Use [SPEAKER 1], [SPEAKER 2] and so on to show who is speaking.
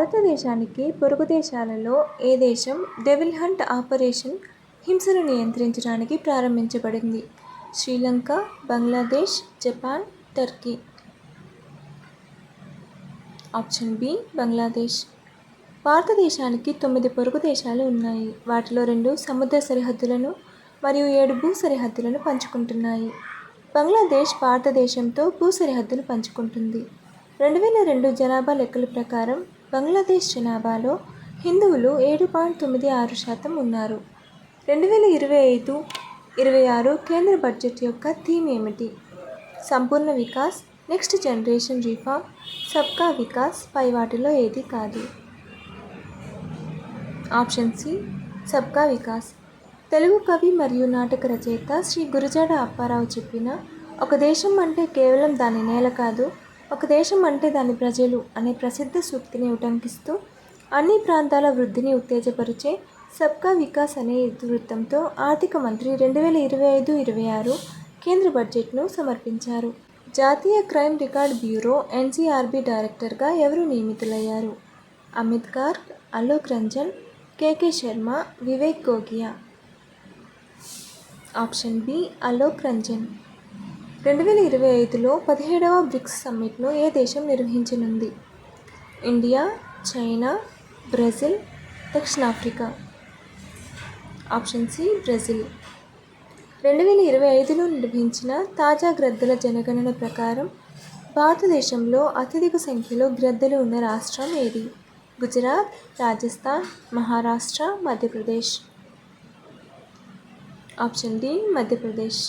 [SPEAKER 1] భారతదేశానికి పొరుగు దేశాలలో ఏ దేశం డెవిల్ హంట్ ఆపరేషన్ హింసను నియంత్రించడానికి ప్రారంభించబడింది? Sri Lanka, Bangladesh, Japan, Turkey. Option B Bangladesh. భారతదేశానికి 9 పొరుగు దేశాలు ఉన్నాయి. వాటిలో 2 సముద్ర సరిహద్దులను మరియు 7 భూ సరిహద్దులను పంచుకుంటున్నాయి. బంగ్లాదేశ్ భారతదేశంతో భూ సరిహద్దును పంచుకుంటుంది. 2002 జనాభా లెక్కల ప్రకారం బంగ్లాదేశ్ జనాభాలో హిందువులు 7.96% ఉన్నారు. 2025-26 కేంద్ర బడ్జెట్ యొక్క థీమ్ ఏమిటి? సంపూర్ణ వికాస్, నెక్స్ట్ జనరేషన్ రిఫార్మ్, సబ్కా వికాస్. పై వాటిలో ఏది కాదు? ఆప్షన్ సి సబ్కా వికాస్. తెలుగు కవి మరియు నాటక రచయిత శ్రీ గురజాడ అప్పారావు చెప్పిన "ఒక దేశం అంటే కేవలం దాని నేల కాదు, ఒక దేశం అంటే దాని ప్రజలు" అనే ప్రసిద్ధ సూక్తిని ఉటంకిస్తూ అన్ని ప్రాంతాల వృద్ధిని ఉత్తేజపరిచే సబ్కా వికాస్ అనే ఇతివృత్తంతో ఆర్థిక మంత్రి 2025-26 కేంద్ర బడ్జెట్ను సమర్పించారు. జాతీయ క్రైమ్ రికార్డ్ బ్యూరో ఎన్సీఆర్బీ డైరెక్టర్గా ఎవరు నియమితులయ్యారు? Amit Garg, Alok Ranjan, KK Sharma, Vivek Gogia. Option B Alok Ranjan. 2025లో 17వ బ్రిక్స్ సమ్మిట్ను ఏ దేశం నిర్వహించనుంది? ఇండియా, చైనా, బ్రెజిల్, దక్షిణాఫ్రికా. Option C Brazil. 2025లో నిర్వహించిన తాజా గ్రద్దల జనగణన ప్రకారం భారతదేశంలో అత్యధిక సంఖ్యలో గ్రద్దలు ఉన్న రాష్ట్రం ఏది? గుజరాత్, రాజస్థాన్, మహారాష్ట్ర, మధ్యప్రదేశ్. Option D Madhya Pradesh.